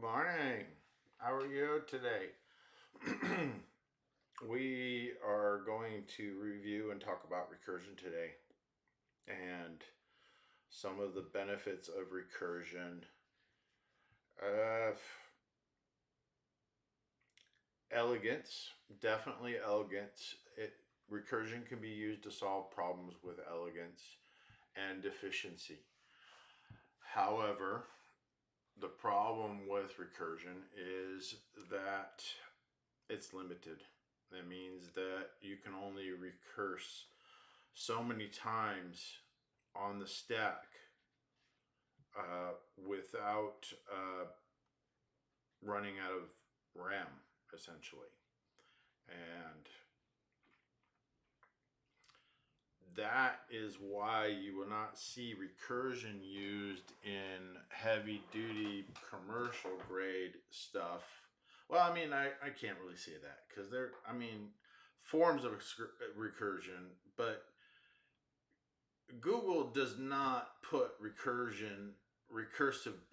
Good morning. How are you today? We are going to review and talk about recursion today and some of the benefits of recursion. Uh, Elegance, definitely elegance. Recursion can be used to solve problems with elegance and efficiency. However, the problem with recursion is that it's limited. That means that you can only recurse so many times on the stack without running out of RAM, essentially. And that is why you will not see recursion used in heavy duty commercial grade stuff. Well, I mean, I can't really say that because forms of recursion, but Google does not put recursive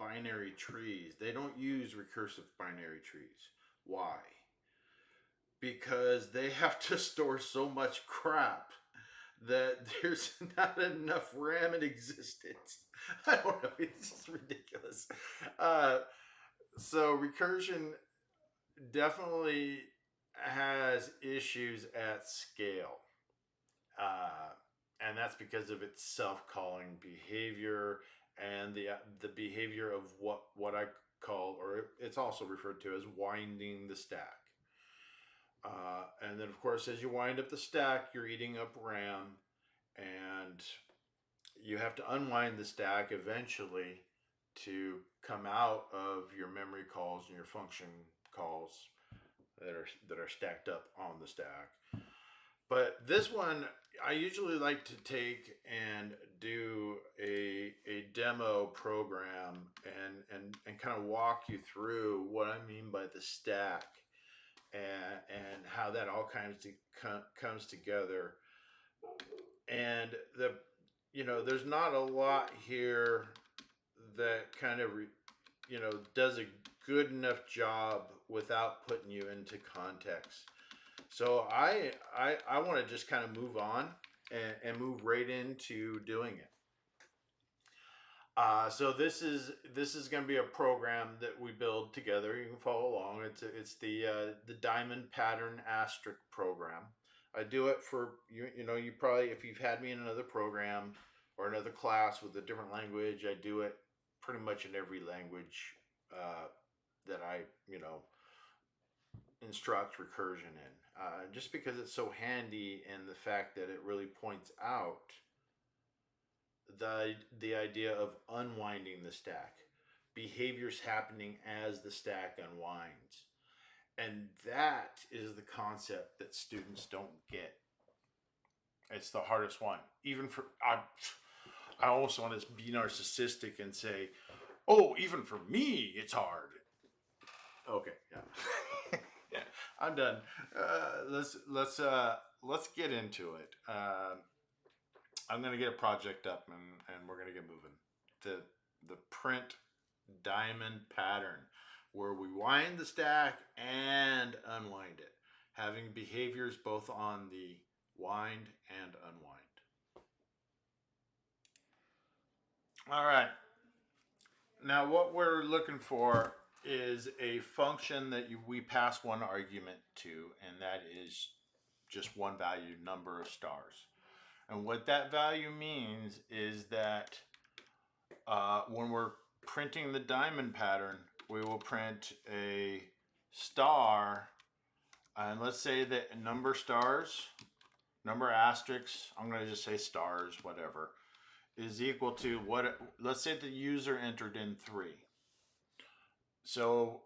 binary trees. They don't use recursive binary trees. Why? Because they have to store so much crap that there's not enough RAM in existence. I don't know. It's just ridiculous. Uh, so recursion definitely has issues at scale. Uh, and that's because of its self-calling behavior and the behavior of what I call, or it's also referred to as winding the stack. And then, of course, as you wind up the stack, you're eating up RAM, and you have to unwind the stack eventually to come out of your memory calls and your function calls that are stacked up on the stack. But this one, I usually like to take and do a demo program and kind of walk you through what I mean by the stack and how that all comes together. And there's not a lot here that kind of does a good enough job without putting you into context. So I want to just kind of move on and move right into doing it. So this is going to be a program that we build together. You can follow along. It's the diamond pattern asterisk program. I do it for you. You probably, if you've had me in another program or another class with a different language, I do it pretty much in every language that I instruct recursion in, just because it's so handy, and the fact that it really points out the idea of unwinding the stack, behaviors happening as the stack unwinds, and that is the concept that students don't get. It's the hardest one, even for I almost want to be narcissistic and say, oh, even for me it's hard. Okay, yeah. Yeah, I'm done. Let's get into it. I'm gonna get a project up, and we're gonna get moving. The print diamond pattern, where we wind the stack and unwind it, having behaviors both on the wind and unwind. All right. Now what we're looking for is a function that we pass one argument to, and that is just one value, number of stars. And what that value means is that when we're printing the diamond pattern, we will print a star, and let's say that number asterisks, I'm going to just say stars, whatever, is equal to let's say the user entered in 3. So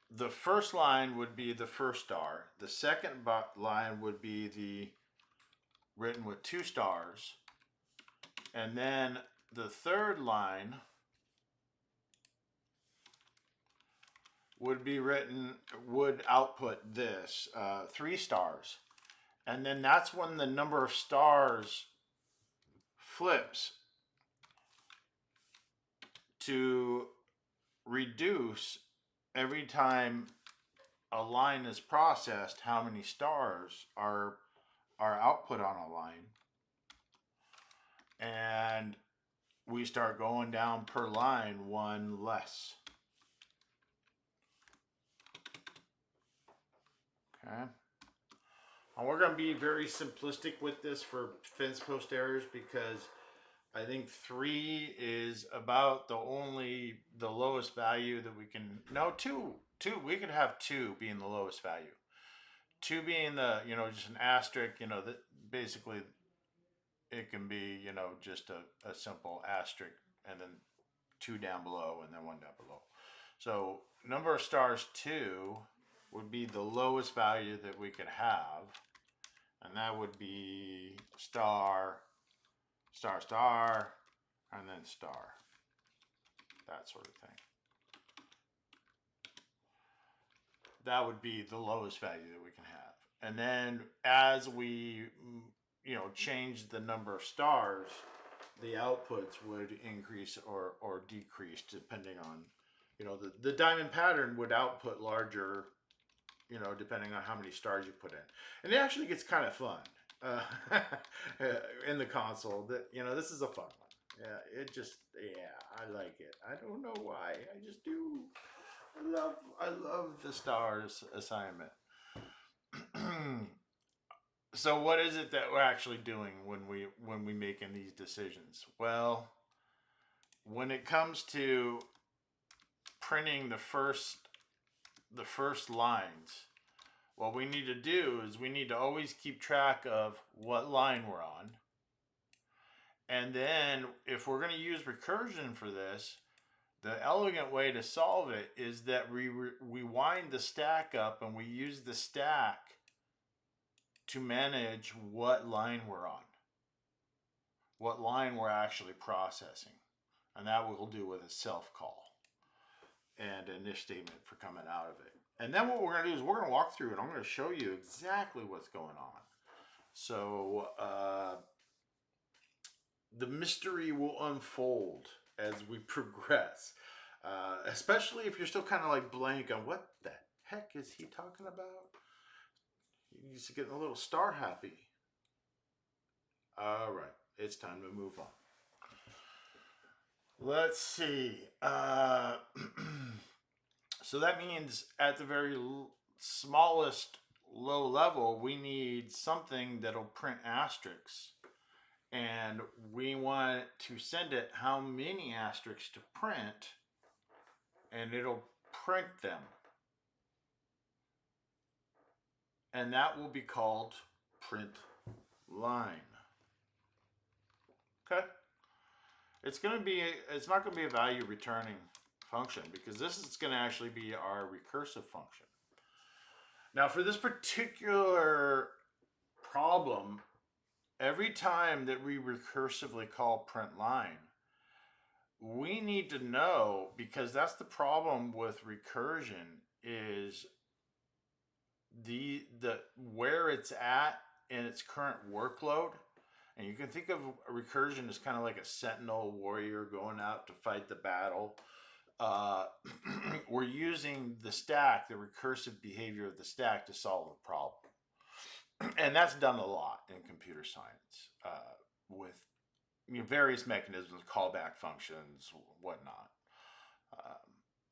the first line would be the first star. The second line would be the written with 2 stars. And then the third line would output this 3 stars. And then that's when the number of stars flips to reduce every time a line is processed, how many stars are output on a line, and we start going down per line one less. Okay. And we're going to be very simplistic with this for fence post errors because I think 3 is about the lowest value that we can. No, 2. We could have 2 being the lowest value. 2 being the, just an asterisk, that basically it can be, just a simple asterisk and then 2 down below and then 1 down below. So number of stars 2 would be the lowest value that we could have. And that would be star, star, star, and then star. That sort of thing. That would be the lowest value that we can have. And then as we, change the number of stars, the outputs would increase or decrease depending on, the diamond pattern would output larger, depending on how many stars you put in. And it actually gets kind of fun in the console. That this is a fun one. Yeah, I like it. I don't know why. I just do. I love the stars assignment. So what is it that we're actually doing when we making these decisions? Well, when it comes to printing the first lines, what we need to do is we need to always keep track of what line we're on. And then if we're going to use recursion for this, the elegant way to solve it is that we wind the stack up and we use the stack to manage what line we're on, what line we're actually processing. And that we'll do with a self call and an if statement for coming out of it. And then what we're going to do is we're going to walk through and I'm going to show you exactly what's going on. So the mystery will unfold as we progress, especially if you're still kind of like blank on what the heck is he talking about. He's getting a little star happy. All right, it's time to move on. Let's see. So that means at the very smallest low level, we need something that'll print asterisks. And we want to send it how many asterisks to print, and it'll print them. And that will be called print line. Okay? It's not going to be a value returning function because this is going to actually be our recursive function. Now for this particular problem, every time that we recursively call print line, we need to know, because that's the problem with recursion, is the where it's at in its current workload. And you can think of a recursion as kind of like a sentinel warrior going out to fight the battle. We're using the stack, the recursive behavior of the stack, to solve a problem. And that's done a lot in computer science with various mechanisms, callback functions, whatnot.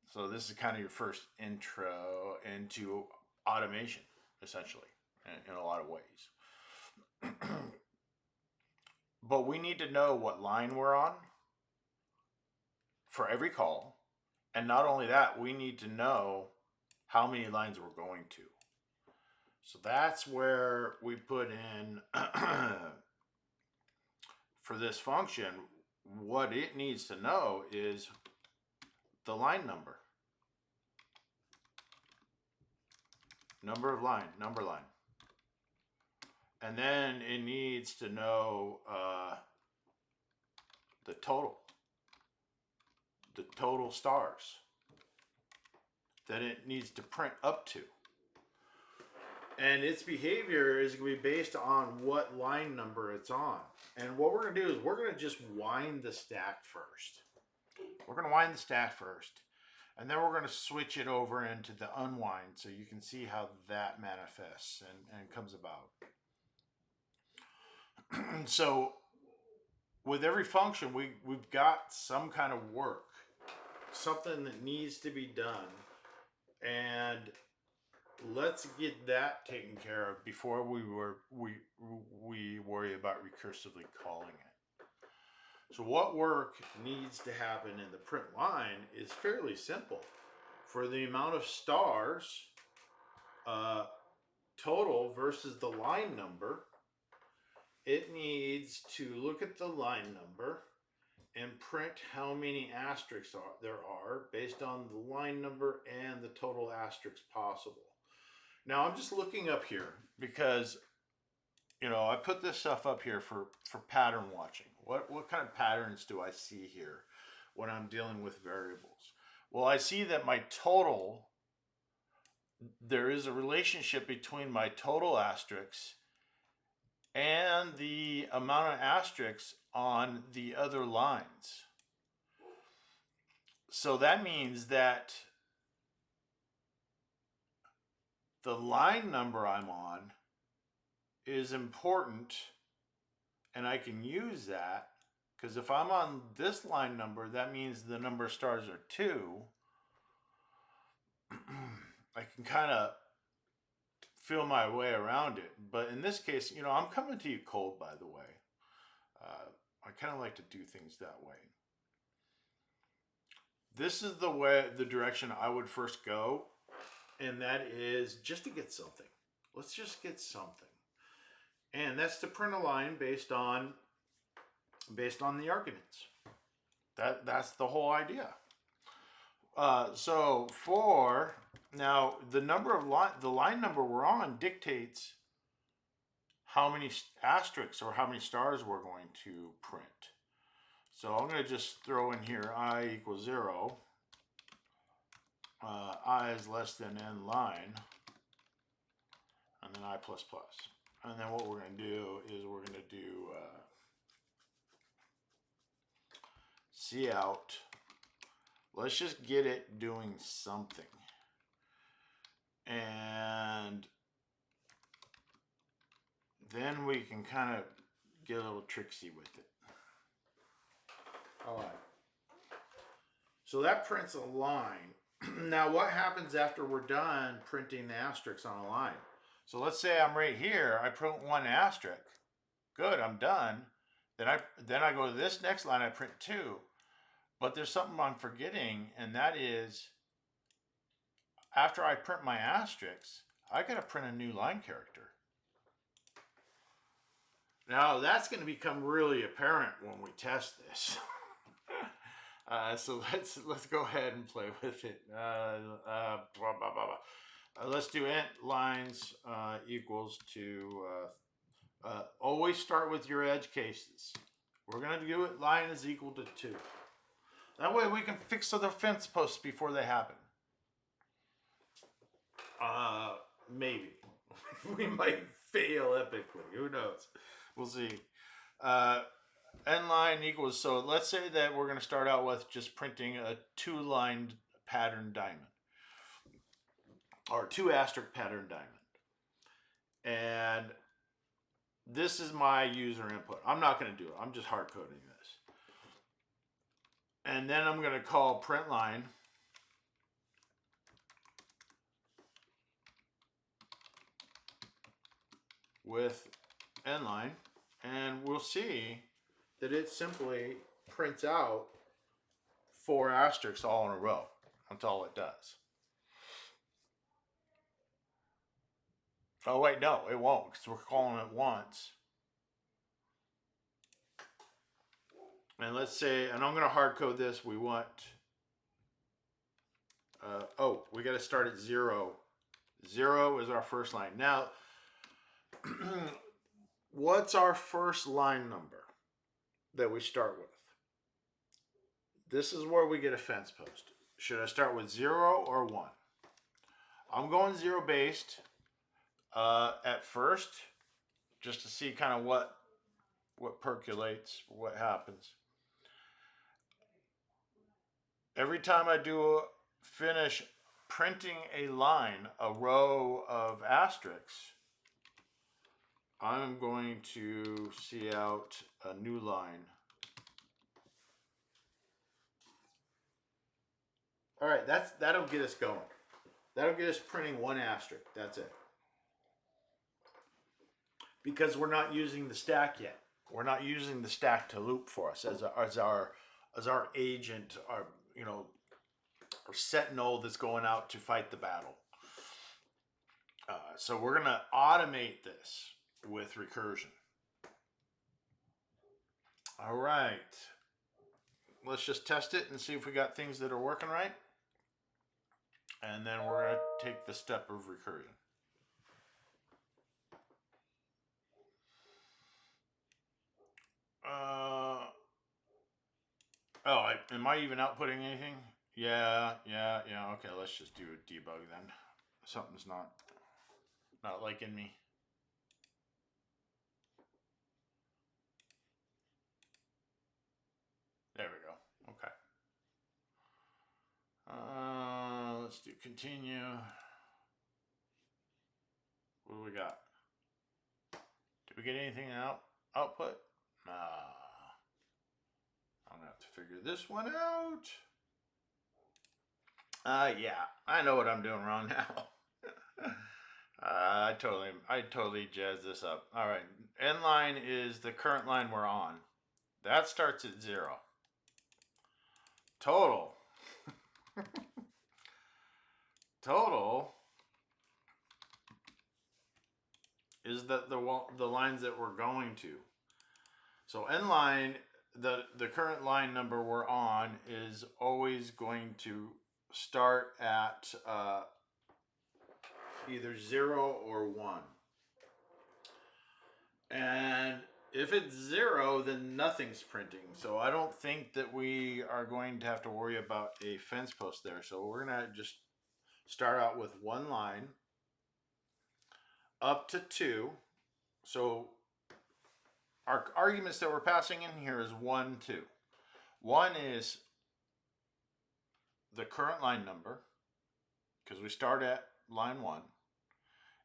So this is kind of your first intro into automation, essentially, in a lot of ways. But we need to know what line we're on for every call. And not only that, we need to know how many lines we're going to. So that's where we put in, for this function, what it needs to know is the line number. Number of line, number line. And then it needs to know the total stars that it needs to print up to. And its behavior is going to be based on what line number it's on. And what we're going to do is we're going to just wind the stack first. We're going to wind the stack first. And then we're going to switch it over into the unwind so you can see how that manifests and comes about. So with every function, we've got some kind of work, something that needs to be done. And let's get that taken care of before we worry about recursively calling it. So what work needs to happen in the print line is fairly simple. For the amount of stars total versus the line number, it needs to look at the line number and print how many asterisks there are based on the line number and the total asterisks possible. Now I'm just looking up here because, you know, I put this stuff up here for pattern watching. What kind of patterns do I see here when I'm dealing with variables? Well, I see that my total, there is a relationship between my total asterisks and the amount of asterisks on the other lines. So that means that the line number I'm on is important, and I can use that because if I'm on this line number, that means the number of stars are 2. I can kind of feel my way around it. But in this case, you know, I'm coming to you cold, by the way. I kind of like to do things that way. This is the direction I would first go, and that is just to get something. Let's just get something. And that's to print a line based on the arguments. That's the whole idea. So for now, the line number we're on dictates how many asterisks or how many stars we're going to print. So I'm going to just throw in here I equals 0. I is less than n line, and then I plus plus. And then what we're going to do is we're going to do cout. Let's just get it doing something. And then we can kind of get a little tricksy with it. All right. So that prints a line. Now what happens after we're done printing the asterisks on a line? So let's say I'm right here, I print 1 asterisk. Good, I'm done. Then I go to this next line, I print 2. But there's something I'm forgetting, and that is after I print my asterisks, I gotta print a new line character. Now that's going to become really apparent when we test this. So let's go ahead and play with it. Let's do int lines equals to always start with your edge cases. We're going to do it line is equal to 2. That way we can fix the fence posts before they happen. Maybe. We might fail epically. Who knows? We'll see. N line equals, so let's say that we're going to start out with just printing a 2-line pattern diamond. Or 2 asterisk pattern diamond. And this is my user input. I'm not going to do it. I'm just hard coding this. And then I'm going to call print line with n line, and we'll see that it simply prints out 4 asterisks all in a row. That's all it does. Oh wait, no, it won't, because we're calling it once. And let's say, and I'm going to hard code this. We want, we got to start at 0. 0 is our first line. Now, what's our first line number that we start with? This is where we get a fence post. Should I start with 0 or 1? I'm going 0 based at first, just to see kind of what percolates, what happens. Every time I do finish printing a line, a row of asterisks, I'm going to see out a new line. All right, that'll get us going. That'll get us printing one asterisk. That's it. Because we're not using the stack yet. We're not using the stack to loop for us as our agent, our our sentinel that's going out to fight the battle. So we're gonna automate this with recursion. All right. Let's just test it and see if we got things that are working right. And then we're going to take the step of recursion. Am I even outputting anything? Yeah. Okay, let's just do a debug then. Something's not liking me. There we go. Okay. Let's do continue. What do we got? Did we get anything output? Nah. I'm gonna have to figure this one out. Yeah, I know what I'm doing wrong now. I totally jazzed this up. All right, end line is the current line we're on. That starts at 0. Total. Total is the lines that we're going to. So end line, the current line number we're on is always going to start at either 0 or 1. And if it's 0, then nothing's printing. So I don't think that we are going to have to worry about a fence post there. So we're going to just start out with one line up to 2. So our arguments that we're passing in here is 1, 2. 1 is the current line number, because we start at line 1.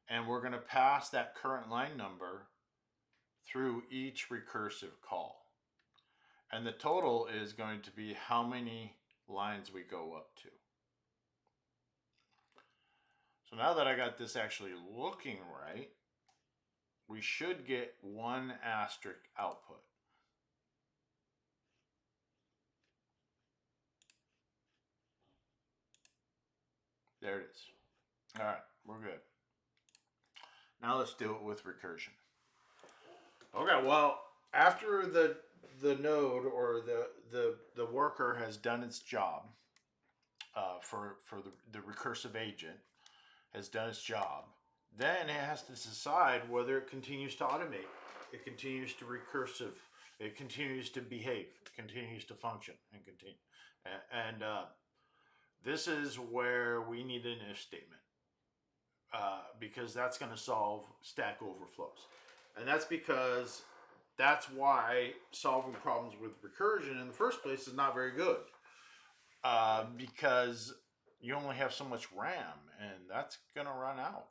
And we're going to pass that current line number through each recursive call. And the total is going to be how many lines we go up to. So now that I got this actually looking right, we should get 1 asterisk output. There it is. All right, we're good. Now let's do it with recursion. Okay, well, after the node or the worker has done its job, for the recursive agent has done its job, then it has to decide whether it continues to automate, it continues to recursive, it continues to behave, it continues to function and continue. And this is where we need an if statement, because that's going to solve stack overflows. And that's because that's why solving problems with recursion in the first place is not very good. Because you only have so much RAM, and that's going to run out.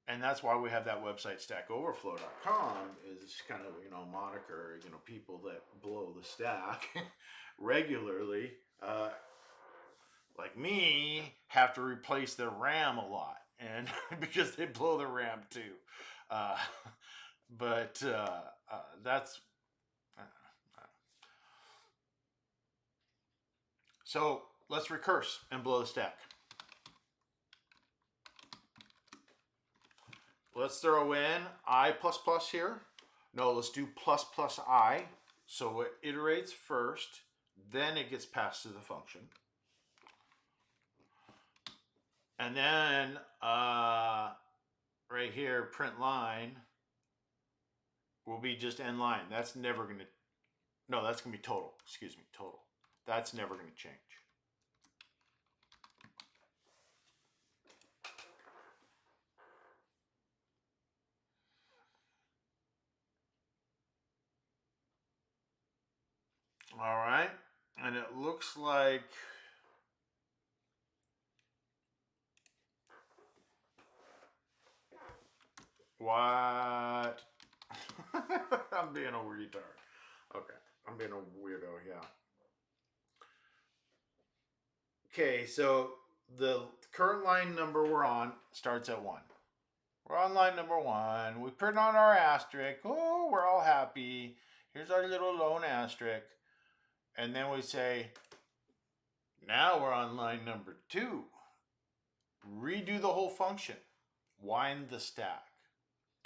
And that's why we have that website, stack-overflow.com, is kind of, moniker, people that blow the stack regularly, like me, have to replace their RAM a lot, and because they blow the RAM too. But that's... So let's recurse and blow the stack. Let's throw in I++ here. No, let's do ++ I. So it iterates first, then it gets passed to the function. And then right here, print line will be just end line. That's never going to... No, that's going to be total. Excuse me, total. That's never going to change. All right, and it looks like What? I'm being a retard. Okay, I'm being a weirdo. Yeah. Okay, so the current line number we're on starts at 1. We're on line number 1. We put on our asterisk. Oh, we're all happy. Here's our little lone asterisk. And then we say, now we're on line number 2. Redo the whole function. Wind the stack.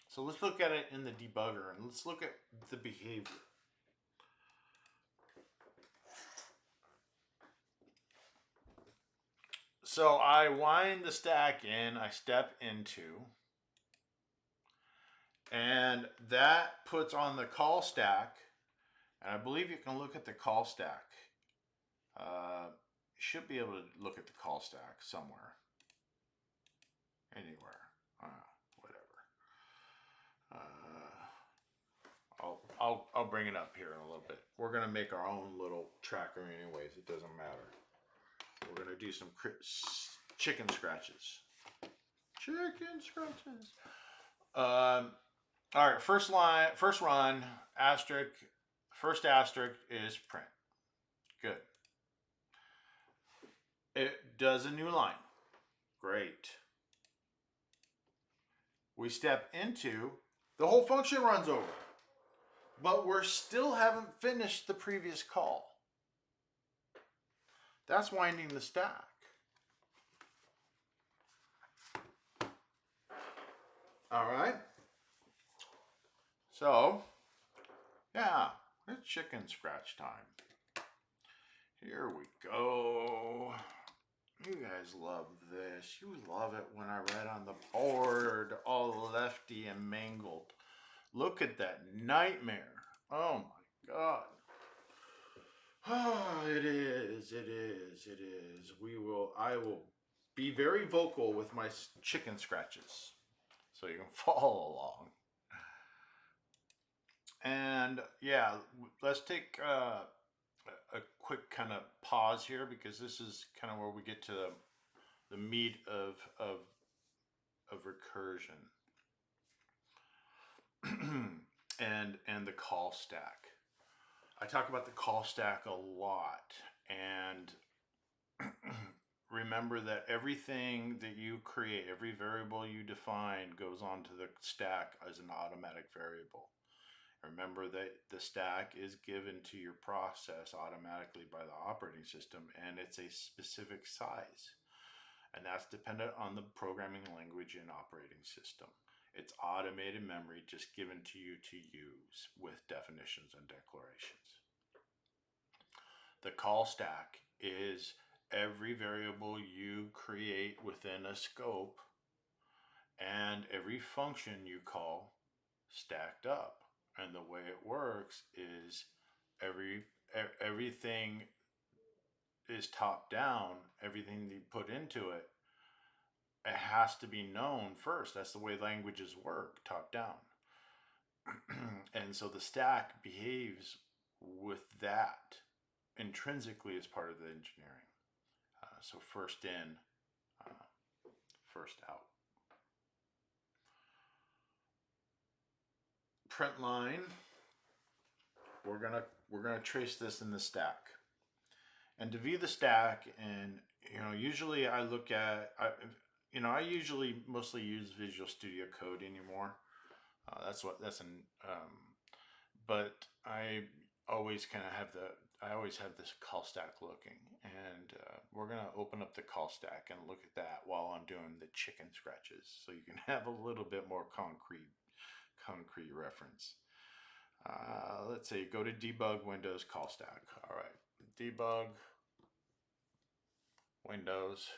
So let's look at it in the debugger and let's look at the behavior. So I wind the stack in, I step into, and that puts on the call stack. And I believe you can look at the call stack. You should be able to look at the call stack somewhere, anywhere, whatever. I'll bring it up here in a little bit. We're gonna make our own little tracker anyways. It doesn't matter. We're gonna do some chicken scratches. Chicken scratches. All right. First run. Asterisk. First asterisk is print. Good. It does a new line. Great. We step into, the whole function runs over, but we still haven't finished the previous call. That's winding the stack. All right. So, yeah, it's chicken scratch time. Here we go. You guys love this. You love it when I write on the board all lefty and mangled. Look at that nightmare. Oh my God. Oh, it is. I will be very vocal with my chicken scratches so you can follow along. And yeah, let's take a quick kind of pause here because this is kind of where we get to the meat of recursion and the call stack. I talk about the call stack a lot, and remember that everything that you create, every variable you define, goes onto the stack as an automatic variable. Remember that the stack is given to your process automatically by the operating system, and it's a specific size. And that's dependent on the programming language and operating system. It's automated memory just given to you to use with definitions and declarations. The call stack is every variable you create within a scope and every function you call stacked up. And the way it works is everything is top down. Everything you put into it, it has to be known first. That's the way languages work, top down. And so the stack behaves with that intrinsically as part of the engineering. So first in, first out. Print line. We're gonna trace this in the stack. And to view the stack, and usually I look at, I usually mostly use Visual Studio Code anymore. But I always kind of have this call stack looking, and we're gonna open up the call stack and look at that while I'm doing the chicken scratches, so you can have a little bit more concrete reference. Let's say go to debug Windows call stack. All right, debug Windows.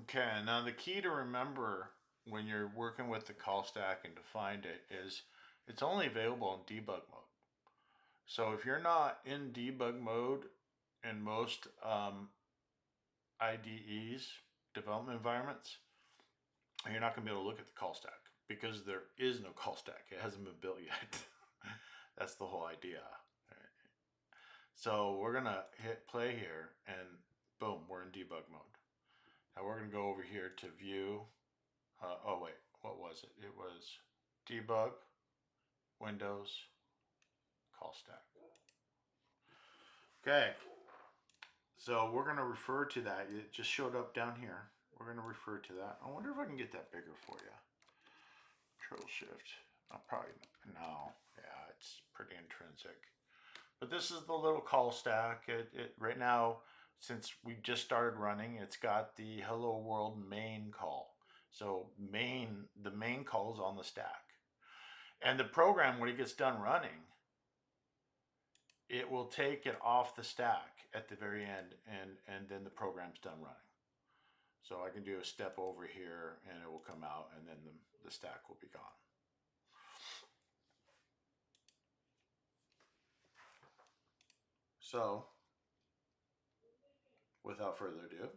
Okay, now the key to remember when you're working with the call stack and to find it is it's only available in debug mode. So if you're not in debug mode, in most IDEs, development environments, you're not going to be able to look at the call stack because there is no call stack. It hasn't been built yet. That's the whole idea. Right. So we're going to hit play here and boom, we're in debug mode. Now we're going to go over here to view. Oh wait, what was it? It was debug, Windows, call stack. Okay. So we're going to refer to that. It just showed up down here. We're going to refer to that. I wonder if I can get that bigger for you. Control Shift. I'll probably, no. Yeah, it's pretty intrinsic. But this is the little call stack. It right now, since we just started running, it's got the hello world main call. So the main call is on the stack. And the program, when it gets done running, it will take it off the stack at the very end, and then the program's done running. So I can do a step over here and it will come out, and then the stack will be gone. So without further ado,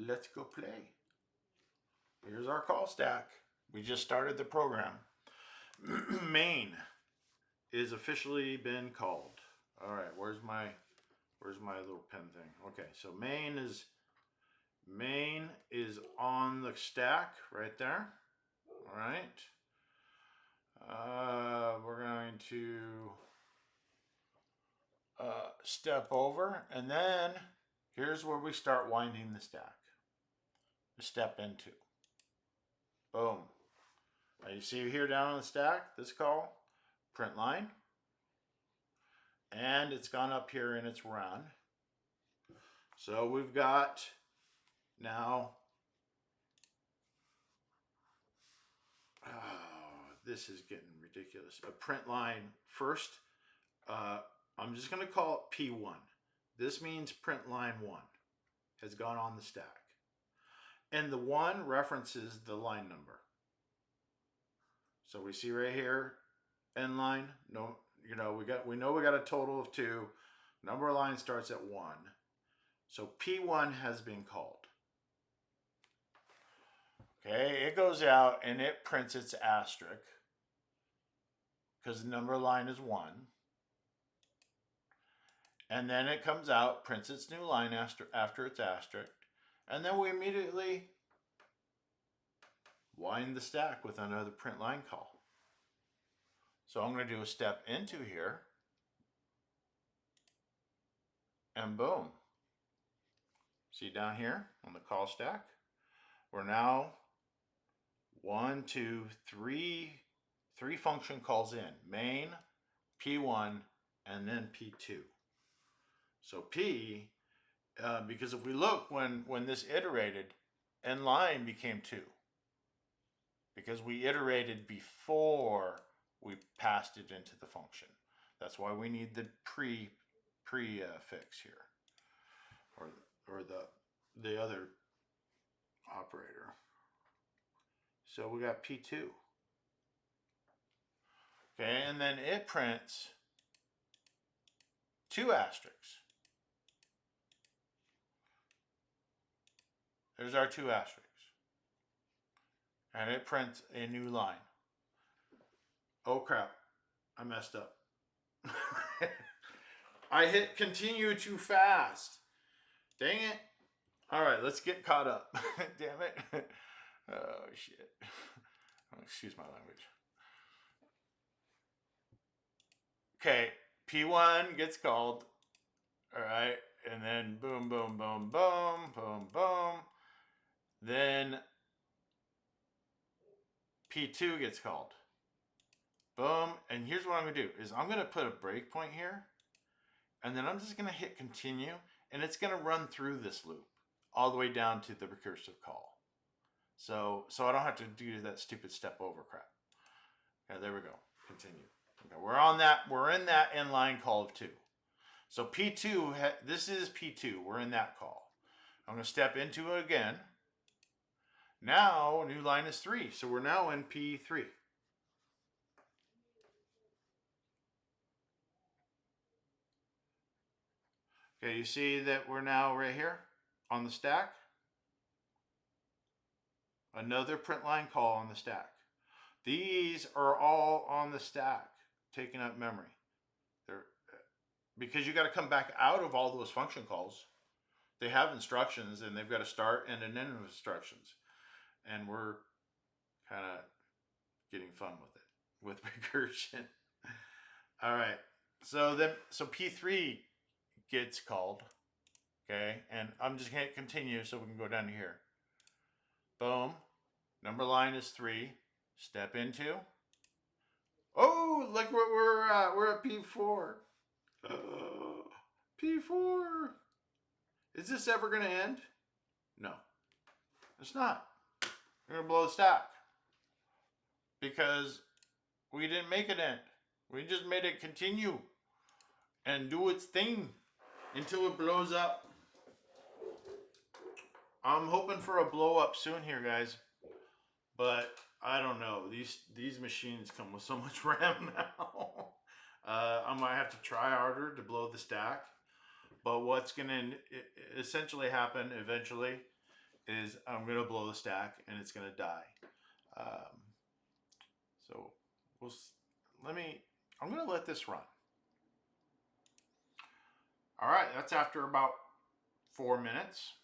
let's go play. Here's our call stack. We just started the program. Main is officially been called. All right, where's my little pen thing? Okay, so main is on the stack right there. All right. We're going to step over, and then here's where we start winding the stack. Step into. Boom. Now you see here down on the stack, this call, print line, and it's gone up here and it's run. So we've got now, this is getting ridiculous. A print line first, I'm just going to call it P1. This means print line 1 has gone on the stack. And the 1 references the line number. So we see right here, end line, no, we know we got a total of 2. Number of line starts at 1. So P1 has been called. Okay, it goes out and it prints its asterisk because the number of line is 1. And then it comes out, prints its new line after its asterisk, and then we immediately wind the stack with another print line call. So I'm going to do a step into here, and boom. See down here on the call stack, we're now 1, 2, 3 function calls in. Main, P1, and then P2. So P, because if we look when this iterated, end line became 2. Because we iterated before we passed it into the function. That's why we need the prefix here, or the other operator. So we got P2. Okay, and then it prints 2 asterisks. There's our 2 asterisks. And it prints a new line. Oh crap, I messed up. I hit continue too fast. Dang it. All right, let's get caught up. Damn it. Oh shit. Oh, excuse my language. Okay, P1 gets called. All right, and then boom, boom, boom, boom, boom, boom. Then P2 gets called. Boom, and here's what I'm going to do, is I'm going to put a breakpoint here, and then I'm just going to hit continue, and it's going to run through this loop all the way down to the recursive call. So I don't have to do that stupid step over crap. Okay, there we go. Continue. Okay, we're in that inline call of 2. So P2, this is P2. We're in that call. I'm going to step into it again. Now, new line is 3. So we're now in P3. Okay, you see that we're now right here on the stack. Another print line call on the stack. These are all on the stack, taking up memory. They're, because you got to come back out of all those function calls. They have instructions, and they've got a start and an end of instructions. And we're kind of getting fun with it, with recursion. All right. So P3 gets called. Okay, and I'm just gonna continue so we can go down to here. Boom. Number line is 3. Step into. Oh, look what we're at. We're at P4. P4. Is this ever gonna end? No, it's not. We're gonna blow the stack because we didn't make it end. We just made it continue and do its thing until it blows up. I'm hoping for a blow up soon here, guys. But I don't know. These machines come with so much RAM now. I might have to try harder to blow the stack. But what's going to essentially happen eventually is I'm going to blow the stack and it's going to die. So I'm going to let this run. All right, that's after about 4 minutes.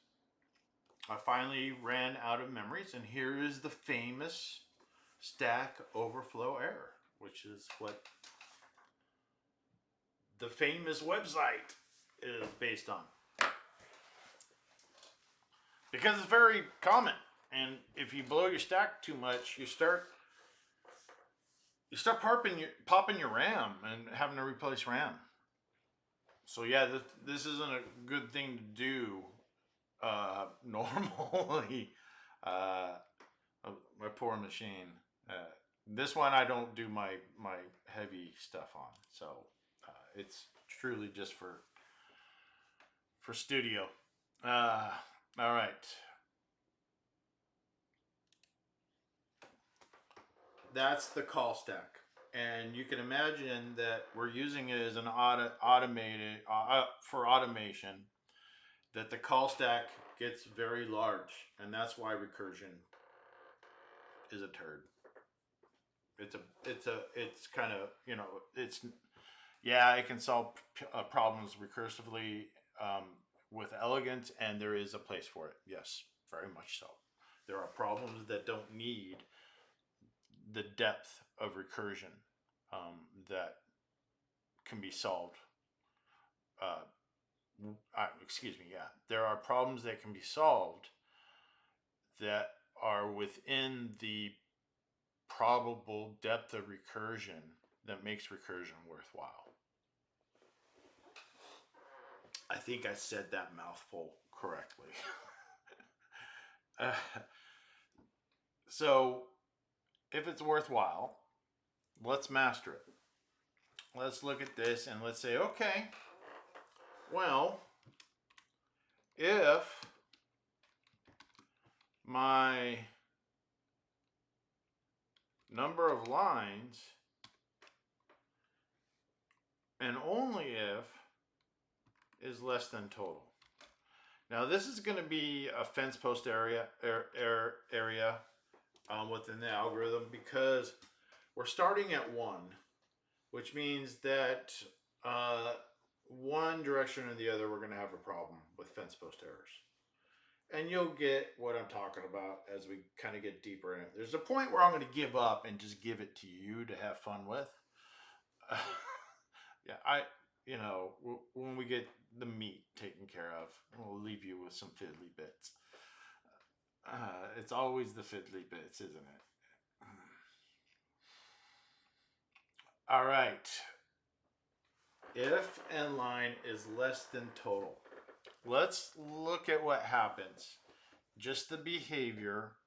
I finally ran out of memories, and here is the famous stack overflow error, which is what the famous website is based on. Because it's very common, and if you blow your stack too much, you start popping your RAM and having to replace RAM. So yeah, this isn't a good thing to do normally. My poor machine. This one I don't do my heavy stuff on, so it's truly just for studio. All right. That's the call stack, and you can imagine that we're using it as an automated for automation. That the call stack gets very large, and that's why recursion is a turd. It's kind of, it can solve problems recursively with elegance, and there is a place for it. Yes, very much so. There are problems that don't need the depth of recursion that can be solved. There are problems that can be solved that are within the probable depth of recursion that makes recursion worthwhile. I think I said that mouthful correctly. So, if it's worthwhile, let's master it. Let's look at this and let's say, okay, well, if my number of lines, and only if, is less than total. Now this is going to be a fence post area within the algorithm, because we're starting at 1, which means that one direction or the other we're going to have a problem with fence post errors. And you'll get what I'm talking about as we kind of get deeper in it. There's a point where I'm going to give up and just give it to you to have fun with. When we get the meat taken care of, we'll leave you with some fiddly bits. It's always the fiddly bits, isn't it? All right. If n line is less than total, let's look at what happens. Just the behavior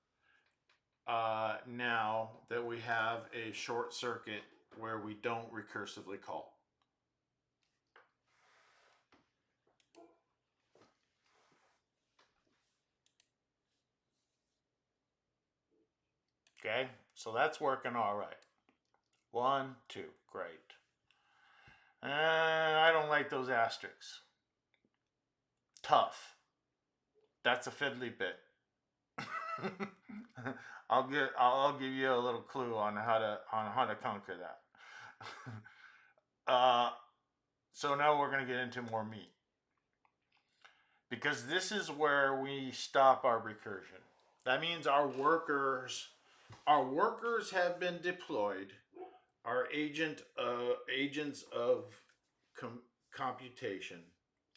now that we have a short circuit where we don't recursively call. Okay, so that's working all right. 1, 2, great. And I don't like those asterisks. tough. That's a fiddly bit. I'll give you a little clue on how to conquer that. So now we're going to get into more meat, because this is where we stop our recursion. That means our workers have been deployed. Our agents of computation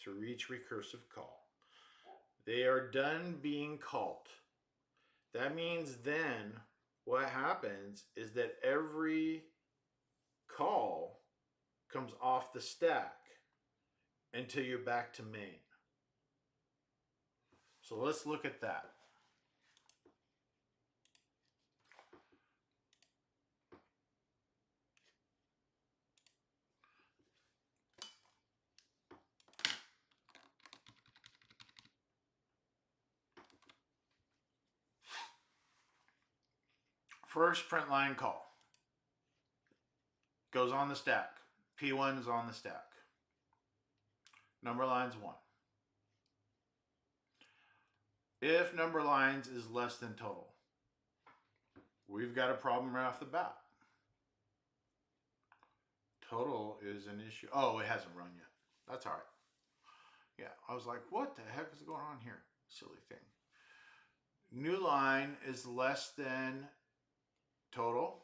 through each recursive call. They are done being called. That means then what happens is that every call comes off the stack until you're back to main. So let's look at that. First print line call goes on the stack. P1 is on the stack. Number lines 1. If number lines is less than total, we've got a problem right off the bat. Total is an issue. Oh, it hasn't run yet. That's all right. Yeah, I was like, what the heck is going on here? Silly thing. New line is less than total.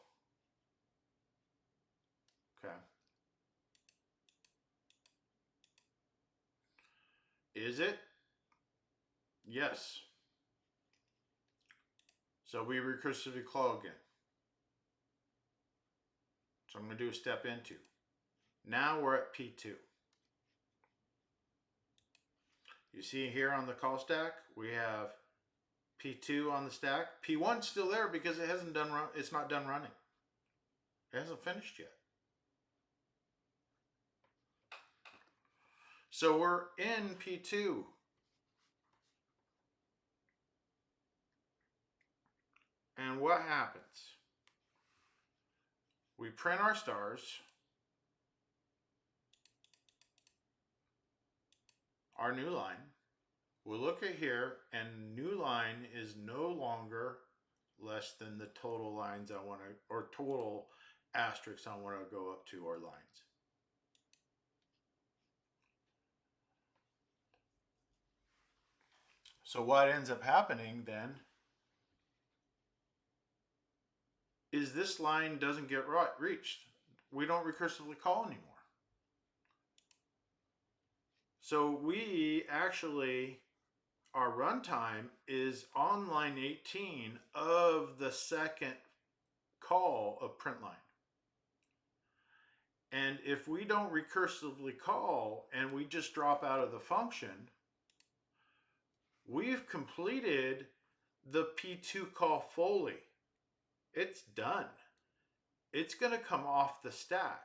Okay. Is it? Yes. So we recursively call again. So I'm going to do a step into. Now we're at P2. You see here on the call stack, we have P2 on the stack. P1's still there because it hasn't done run. It's not done running. It hasn't finished yet. So we're in P2. And what happens? We print our stars. Our new line. We'll look at here, and new line is no longer less than the total lines I want to, or total asterisks I want to go up to, or lines. So what ends up happening then is this line doesn't get reached. We don't recursively call anymore. So we actually, our runtime is on line 18 of the second call of print line. And if we don't recursively call and we just drop out of the function, we've completed the P2 call fully. It's done. It's going to come off the stack.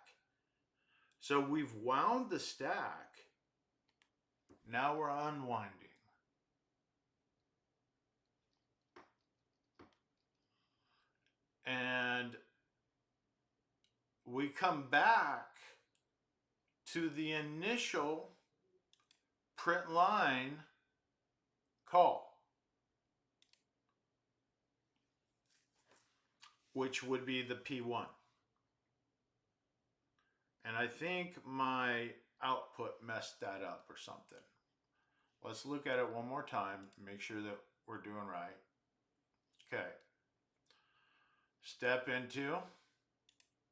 So we've wound the stack. Now we're unwinding. And we come back to the initial print line call, which would be the P1. And I think my output messed that up or something. Let's look at it one more time, make sure that we're doing right. Okay. Step into,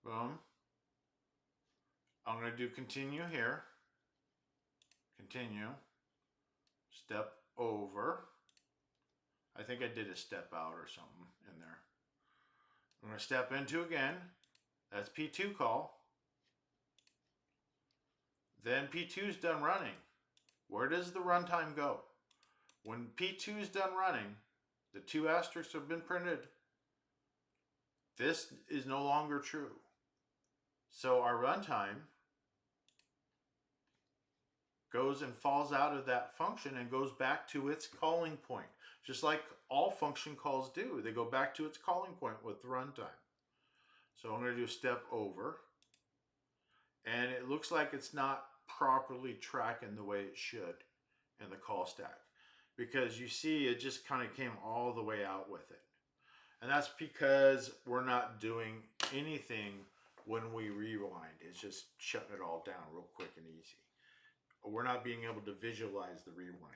boom. I'm going to do continue here. Continue. Step over. I think I did a step out or something in there. I'm going to step into again. That's P2 call. Then P2 is done running. Where does the runtime go? When P2 is done running, the two asterisks have been printed. This is no longer true. So our runtime goes and falls out of that function and goes back to its calling point. Just like all function calls do. They go back to its calling point with the runtime. So I'm going to do a step over. And it looks like it's not properly tracking the way it should. in the call stack, because you see it just kind of came all the way out with it. And that's because we're not doing anything when we rewind. It's just shutting it all down real quick and easy. We're not being able to visualize the rewind,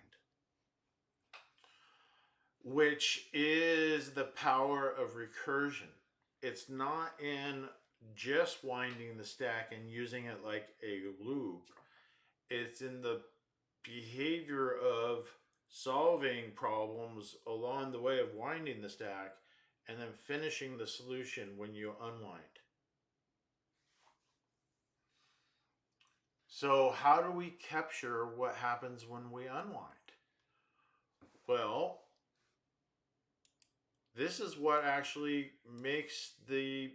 which is the power of recursion. It's not in just winding the stack and using it like a loop. It's in the behavior of solving problems along the way of winding the stack and then finishing the solution when you unwind. So, how do we capture what happens when we unwind? Well, this is what actually makes the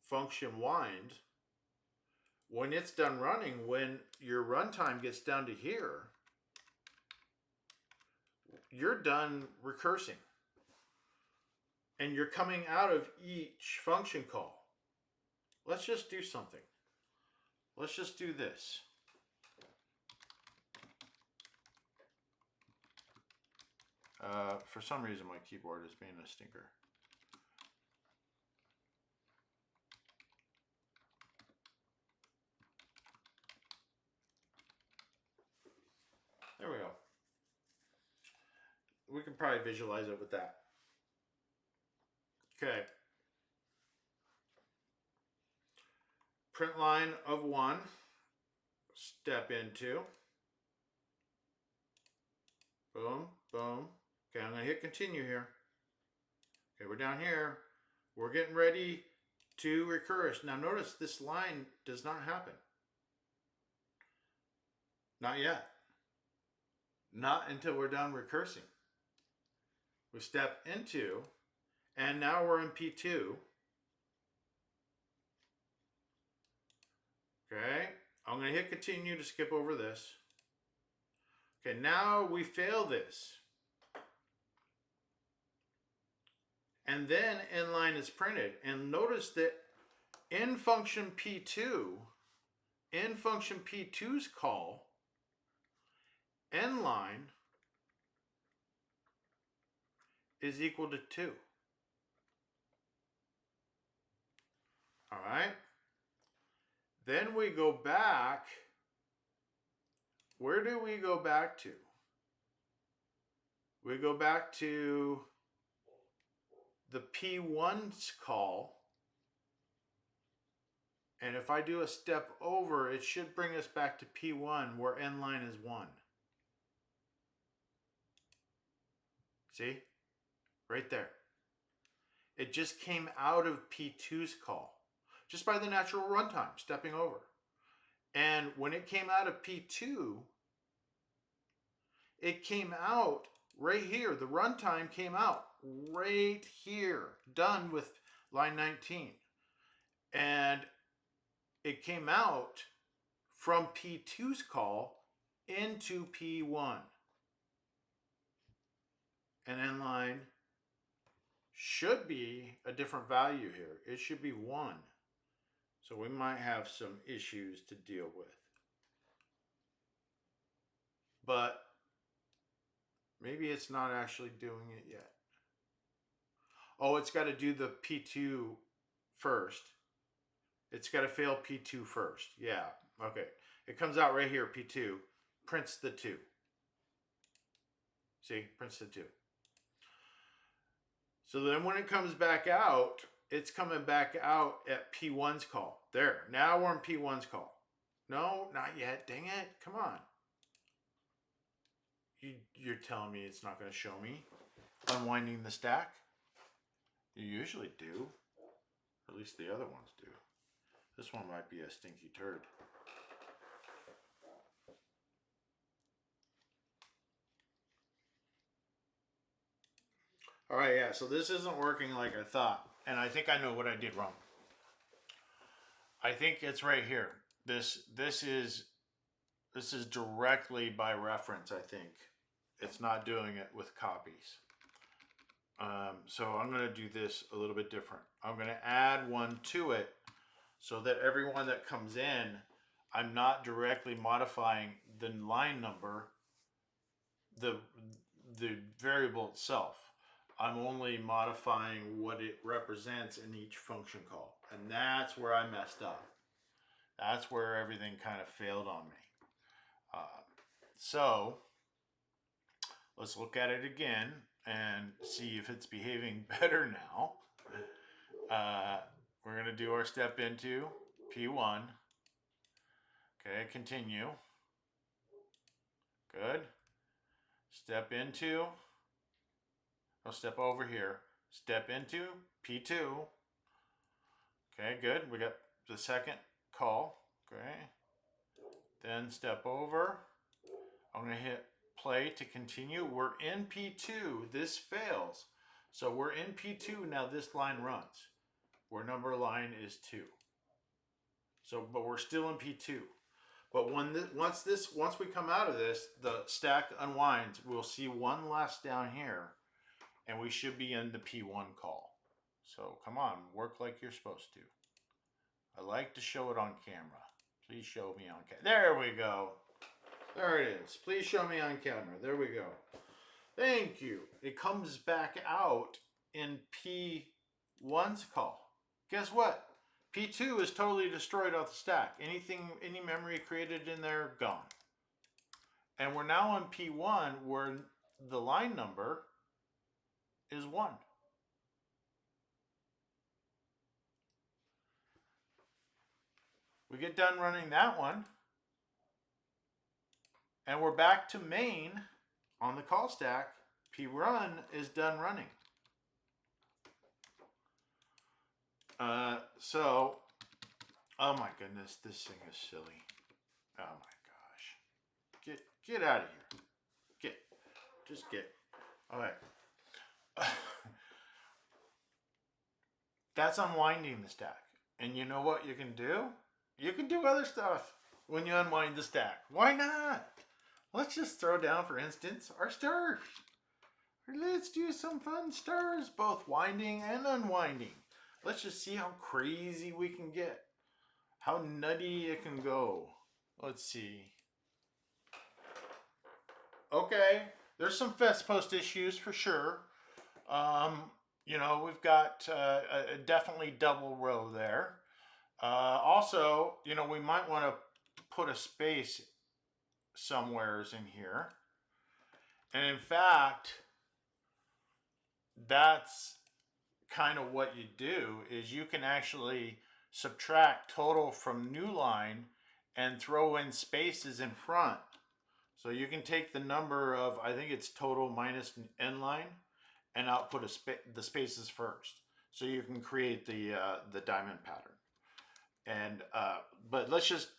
function wind. When it's done running, when your runtime gets down to here, you're done recursing. And you're coming out of each function call. Let's just do something. Let's just do this. For some reason, my keyboard is being a stinker. There we go. We can probably visualize it with that. Okay. Print line of 1. Step into. Boom, boom. Okay, I'm going to hit continue here. Okay, we're down here. We're getting ready to recurse. Now notice this line does not happen. Not yet. Not until we're done recursing. We step into, and now we're in P2. Okay, I'm going to hit continue to skip over this. Okay, now we fail this. And then inline is printed. And notice that in function P2, in function P2's call, inline is equal to 2. All right. Then we go back. Where do we go back to? We go back to the P1's call. And if I do a step over, it should bring us back to P1 where inline is 1. See? Right there. It just came out of P2's call. Just by the natural runtime, stepping over. And when it came out of P2, it came out right here. The runtime came out right here, done with line 19. And it came out from P2's call into P1. And inline should be a different value here. It should be 1. So we might have some issues to deal with. But maybe it's not actually doing it yet. Oh, it's got to do the P2 first. It's got to fail P2 first. Yeah, okay. It comes out right here, P2, prints the 2. See, prints the 2. So then when it comes back out, it's coming back out at P1's call. There, now we're in P1's call. No, not yet, dang it, come on. You're telling me it's not going to show me unwinding the stack? You usually do. At least the other ones do. This one might be a stinky turd. All right, yeah, so this isn't working like I thought. And I think I know what I did wrong. I think it's right here. This is directly by reference, I think. It's not doing it with copies. So I'm going to do this a little bit different. I'm going to add 1 to it so that everyone that comes in, I'm not directly modifying the line number. the the variable itself. I'm only modifying what it represents in each function call, and that's where I messed up. That's where everything kind of failed on me. So let's look at it again and see if it's behaving better now. We're going to do our step into P1. Okay, continue. Good. Step into, I'll step over here. Step into P2. Okay, good. We got the second call. Okay. Then step over. I'm going to hit play to continue. We're in P2. This fails. So we're in P2. Now this line runs. Where number line is 2. So, but we're still in P2. But once we come out of this, the stack unwinds. We'll see one less down here, and we should be in the P1 call. So come on, work like you're supposed to. I like to show it on camera. Please show me on camera. There we go. There it is. Please show me on camera. There we go. Thank you. It comes back out in P1's call. Guess what? P2 is totally destroyed off the stack. Any memory created in there, gone. And we're now on P1 where the line number is 1. We get done running that one. And we're back to main on the call stack. P1 is done running. So, oh my goodness, this thing is silly. Oh my gosh. Get out of here. Just get. All right. That's unwinding the stack. And you know what you can do? You can do other stuff when you unwind the stack. Why not? Let's just throw down, for instance, our stirs. Let's do some fun stirs, both winding and unwinding. Let's just see how crazy we can get. How nutty it can go. Let's see. Okay, there's some fest post issues for sure. You know, we've got a definitely double row there. Also, you know, we might want to put a space somewheres in here. And in fact, that's kind of what you do is you can actually subtract total from new line and throw in spaces in front. So you can take the number of, I think it's total minus n line, and output the spaces first. So you can create the diamond pattern. And but let's just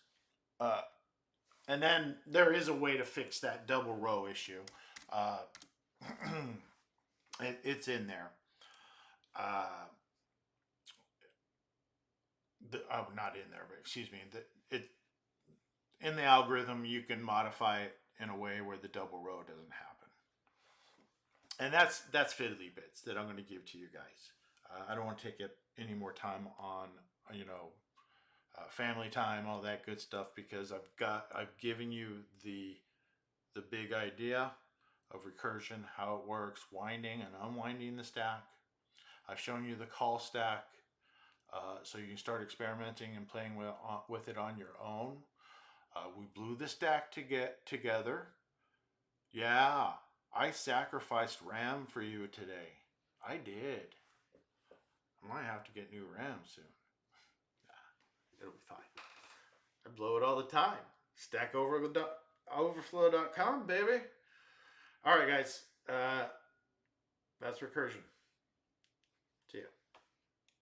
and then there is a way to fix that double row issue. It's in there. Not in there, but excuse me. In the algorithm, you can modify it in a way where the double row doesn't happen. And that's fiddly bits that I'm going to give to you guys. I don't want to take it any more time on family time, all that good stuff, because I've given you the big idea of recursion, how it works, winding and unwinding the stack. I've shown you the call stack, so you can start experimenting and playing with it on your own. We blew the stack to get together. Yeah, I sacrificed RAM for you today. I did. I might have to get new RAM soon. Yeah, it'll be fine. I blow it all the time. Stack-overflow.com, baby. All right, guys. That's recursion.